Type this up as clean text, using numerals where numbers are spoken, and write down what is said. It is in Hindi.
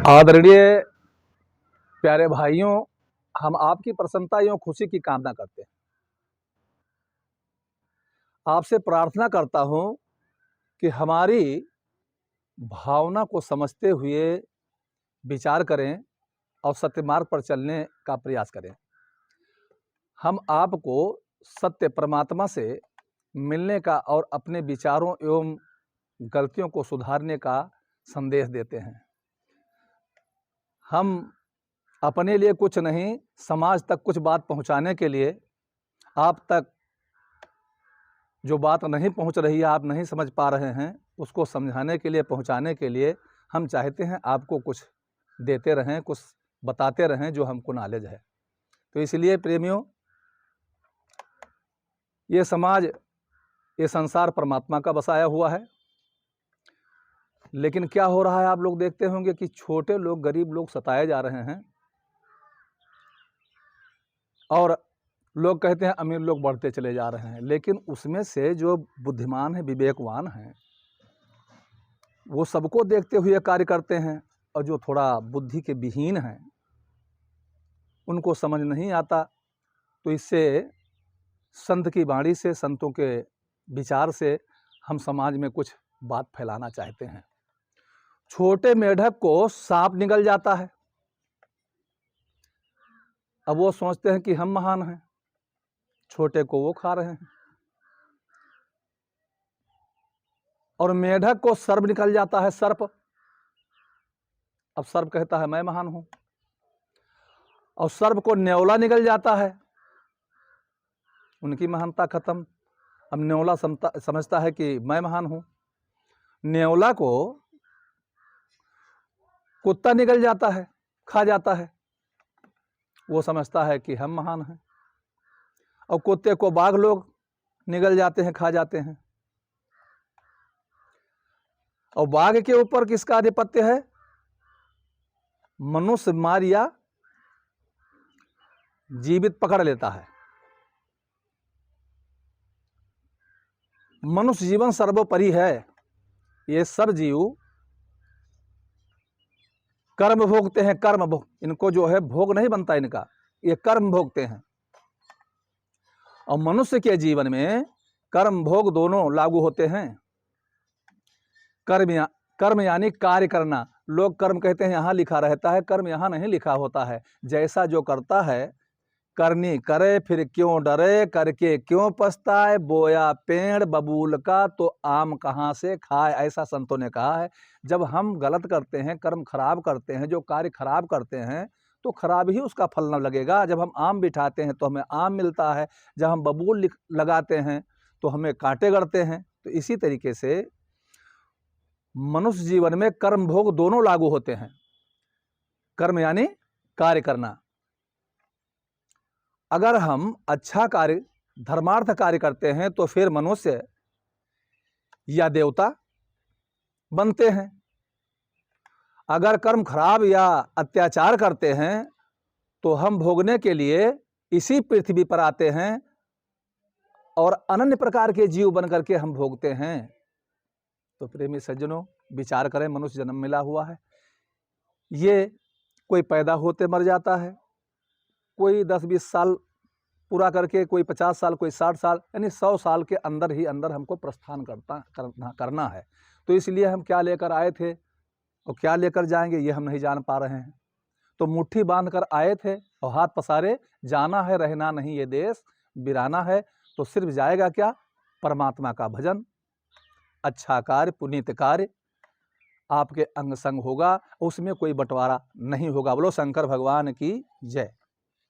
आदरणीय प्यारे भाइयों, हम आपकी प्रसन्नता एवं खुशी की कामना करते हैं। आपसे प्रार्थना करता हूं कि हमारी भावना को समझते हुए विचार करें और सत्य मार्ग पर चलने का प्रयास करें। हम आपको सत्य परमात्मा से मिलने का और अपने विचारों एवं गलतियों को सुधारने का संदेश देते हैं। हम अपने लिए कुछ नहीं, समाज तक कुछ बात पहुंचाने के लिए, आप तक जो बात नहीं पहुंच रही है, आप नहीं समझ पा रहे हैं, उसको समझाने के लिए, पहुंचाने के लिए हम चाहते हैं आपको कुछ देते रहें, कुछ बताते रहें जो हमको नॉलेज है। तो इसलिए प्रेमियों, ये समाज, ये संसार परमात्मा का बसाया हुआ है। लेकिन क्या हो रहा है, आप लोग देखते होंगे कि छोटे लोग, गरीब लोग सताए जा रहे हैं और लोग कहते हैं अमीर लोग बढ़ते चले जा रहे हैं। लेकिन उसमें से जो बुद्धिमान है, विवेकवान हैं, वो सबको देखते हुए कार्य करते हैं, और जो थोड़ा बुद्धि के विहीन हैं, उनको समझ नहीं आता। तो इससे संत की वाणी से, संतों के विचार से हम समाज में कुछ बात फैलाना चाहते हैं। छोटे मेढक को सांप निगल जाता है, अब वो सोचते हैं कि हम महान हैं, छोटे को वो खा रहे हैं। और मेढक को सर्प निकल जाता है, सर्प, अब सर्प कहता है मैं महान हूं। और सर्प को न्योला निकल जाता है, उनकी महानता खत्म। अब न्योला समझता है कि मैं महान हूं। न्योला को कुत्ता निकल जाता है, खा जाता है, वो समझता है कि हम महान हैं। और कुत्ते को बाघ लोग निगल जाते हैं, खा जाते हैं। और बाघ के ऊपर किसका आधिपत्य है? मनुष्य मार या जीवित पकड़ लेता है। मनुष्य जीवन सर्वोपरि है। ये सब जीव कर्म भोगते हैं, कर्म भोग, इनको जो है भोग नहीं बनता इनका, ये कर्म भोगते हैं। और मनुष्य के जीवन में कर्म भोग दोनों लागू होते हैं। कर्म यानी कार्य करना। लोग कर्म कहते हैं यहाँ लिखा रहता है, कर्म यहाँ नहीं लिखा होता है। जैसा जो करता है, करनी करे फिर क्यों डरे, करके क्यों पछताए, बोया पेड़ बबूल का तो आम कहाँ से खाए, ऐसा संतों ने कहा है। जब हम गलत करते हैं, कर्म खराब करते हैं, जो कार्य खराब करते हैं, तो खराब ही उसका फल न लगेगा। जब हम आम बिठाते हैं तो हमें आम मिलता है, जब हम बबूल लगाते हैं तो हमें कांटे गड़ते हैं। तो इसी तरीके से मनुष्य जीवन में कर्म भोग दोनों लागू होते हैं। कर्म यानी कार्य करना। अगर हम अच्छा कार्य, धर्मार्थ कार्य करते हैं तो फिर मनुष्य या देवता बनते हैं। अगर कर्म खराब या अत्याचार करते हैं तो हम भोगने के लिए इसी पृथ्वी पर आते हैं और अनन्य प्रकार के जीव बन करके हम भोगते हैं। तो प्रेमी सज्जनों, विचार करें, मनुष्य जन्म मिला हुआ है। ये कोई पैदा होते मर जाता है, कोई 10-20 साल पूरा करके, कोई 50 साल, कोई 60 साल, यानी 100 साल के अंदर ही अंदर हमको प्रस्थान करना है। तो इसलिए हम क्या लेकर आए थे और क्या लेकर जाएंगे ये हम नहीं जान पा रहे हैं। तो मुट्ठी बांध कर आए थे और हाथ पसारे, जाना है रहना नहीं ये देश, बिराना है तो सिर्फ जाएगा क्या? परमात्मा का भजन, अच्छा कार्य, पुनीत कार्य आपके अंग संग होगा, उसमें कोई बंटवारा नहीं होगा। बोलो शंकर भगवान की जय।